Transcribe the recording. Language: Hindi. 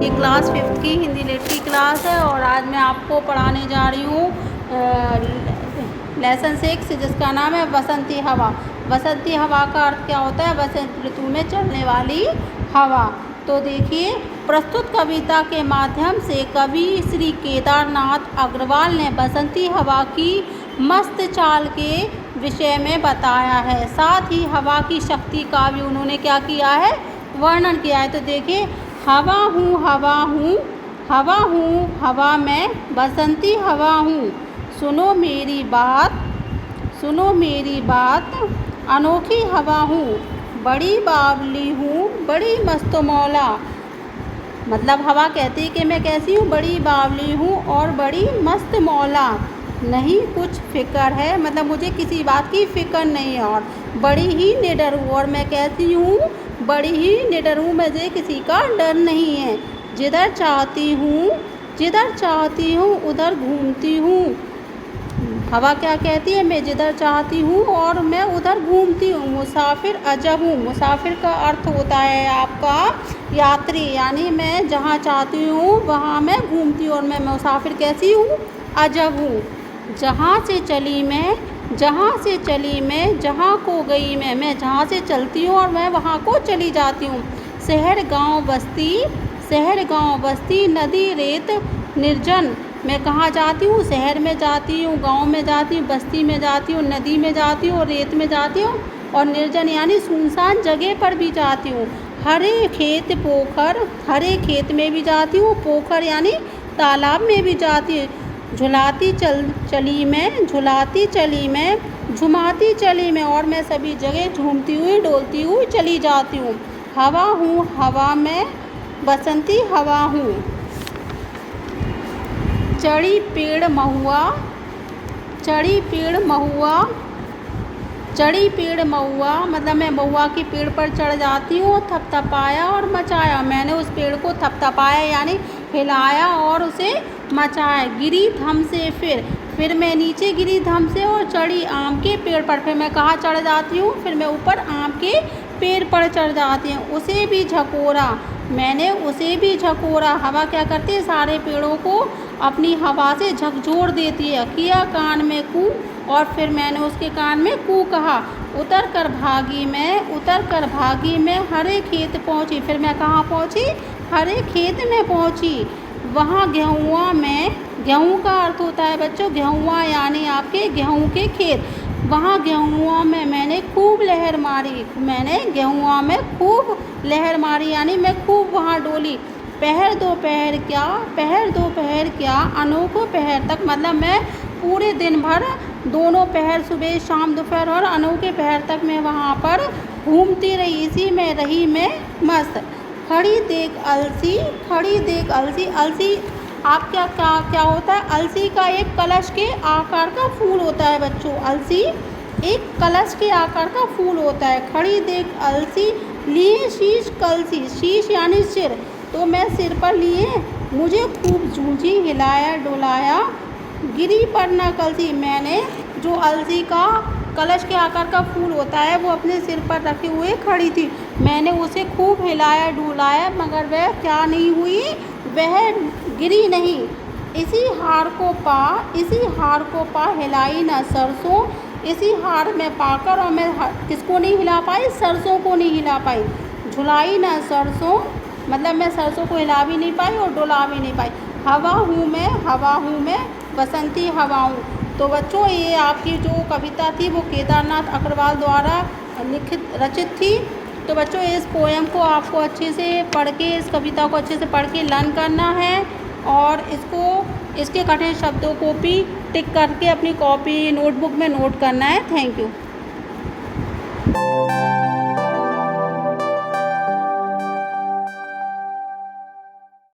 ये क्लास 5th की हिंदी लिटरेरी क्लास है और आज मैं आपको पढ़ाने जा रही हूँ लेसन 6 जिसका नाम है बसंती हवा। बसंती हवा का अर्थ क्या होता है? बसंत ऋतु में चलने वाली हवा। तो देखिए, प्रस्तुत कविता के माध्यम से कवि श्री केदारनाथ अग्रवाल ने बसंती हवा की मस्त चाल के विषय में बताया है। साथ ही हवा की शक्ति का भी उन्होंने क्या किया है? वर्णन किया है। तो देखिए, हवा हूँ हवा हूँ, हवा हूँ हवा मैं, बसंती हवा हूँ, सुनो मेरी बात, सुनो मेरी बात, अनोखी हवा हूँ, बड़ी बावली हूँ, बड़ी मस्त मौला। मतलब हवा कहती है कि मैं कैसी हूँ? बड़ी बावली हूँ और बड़ी मस्त मौला। नहीं कुछ फ़िक्र है, मतलब मुझे किसी बात की फ़िक्र नहीं है, और बड़ी ही निडर हूँ। और मैं कैसी हूँ? बड़ी ही निडर हूँ, मुझे किसी का डर नहीं है। जिधर चाहती हूँ, जिधर चाहती हूँ उधर घूमती हूँ। हवा क्या कहती है? मैं जिधर चाहती हूँ और मैं उधर घूमती हूँ। मुसाफिर अजब हूँ। मुसाफिर का अर्थ होता है आपका यात्री, यानी मैं जहाँ चाहती हूँ वहाँ मैं घूमती हूँ। और मैं मुसाफिर कैसी हूँ? अजब हूँ। जहाँ से चली मैं, जहाँ से चली मैं, जहाँ को गई मैं जहाँ से चलती हूँ और मैं वहाँ को चली जाती हूँ। शहर गांव बस्ती, शहर गांव बस्ती, नदी रेत निर्जन, मैं कहाँ जाती हूँ? शहर में जाती हूँ, गांव में जाती हूँ, बस्ती में जाती हूँ, नदी में जाती हूँ, रेत में जाती हूँ, और निर्जन यानी सुनसान जगह पर भी जाती हूँ। हरे खेत पोखर, हरे खेत में भी जाती हूँ, पोखर यानी तालाब में भी जाती हूँ। झुलाती चली मैं, झुलाती चली मैं, झुमाती चली मैं, और मैं सभी जगह झूमती हुई डोलती हुई चली जाती हूँ। हवा हूँ हवा मैं, बसंती हवा हूँ। चढ़ी पेड़ महुआ, चढ़ी पेड़ महुआ, चढ़ी पेड़ महुआ, मतलब मैं महुआ के पेड़ पर चढ़ जाती हूँ। थपथपाया और मचाया, मैंने उस पेड़ को थपथपाया यानी हिलाया और उसे मचाया। गिरी धम से फिर मैं नीचे गिरी धम से और चढ़ी आम के पेड़ पर। फिर मैं कहाँ चढ़ जाती हूँ? फिर मैं ऊपर आम के पेड़ पर चढ़ जाती हूँ। उसे भी झकोरा, मैंने उसे भी झकोरा। हवा क्या करती है? सारे पेड़ों को अपनी हवा से झकझोर देती है। किया कान में कू, और फिर मैंने उसके कान में कू कहा। उतर कर भागी मैं, उतर कर भागी मैं, हरे खेत पहुँची। फिर मैं कहाँ पहुँची? हरे खेत में पहुँची। वहाँ गेहुआ में, गेहूँ का अर्थ होता है बच्चों गेहुआ यानी आपके गेहूँ के खेत। वहाँ गेहुआ में मैंने खूब लहर मारी, मैंने गेहुआ में खूब लहर मारी यानी मैं खूब वहाँ डोली। पहर दोपहर क्या, पहर दोपहर क्या, अनोखो पहर तक, मतलब मैं पूरे दिन भर दोनों पहर, सुबह शाम दोपहर और अनोखे पहर तक मैं वहाँ पर घूमती रही, इसी में रही मैं मस्त। खड़ी देख अलसी, खड़ी देख अलसी, अलसी आप क्या क्या क्या होता है? अलसी का एक कलश के आकार का फूल होता है बच्चों। अलसी एक कलश के आकार का फूल होता है। खड़ी देख अलसी, लिए शीश कलसी, शीश यानी सिर, तो मैं सिर पर लिए, मुझे खूब जूझी, हिलाया डुलाया, गिरी पर न कलसी, मैंने जो अलसी का कलश के आकार का फूल होता है वो अपने सिर पर रखे हुए खड़ी थी। मैंने उसे खूब हिलाया डुलाया मगर वह क्या नहीं हुई? वह गिरी नहीं। इसी हार को पा, इसी हार को पा, हिलाई न सरसों, इसी हार में पाकर, और मैं किसको नहीं हिला पाई? सरसों को नहीं हिला पाई। झुलाई न सरसों, मतलब मैं सरसों को हिला भी नहीं पाई और डुला भी नहीं पाई। हवा हूँ मैं, हवा हूँ मैं, बसंती हवा हूँ। तो बच्चों ये आपकी जो कविता थी वो केदारनाथ अग्रवाल द्वारा रचित थी। तो बच्चों इस पोएम को आपको अच्छे से पढ़ के, इस कविता को अच्छे से पढ़ के लर्न करना है, और इसको, इसके कठिन शब्दों को भी टिक करके अपनी कॉपी नोटबुक में नोट करना है। Thank you.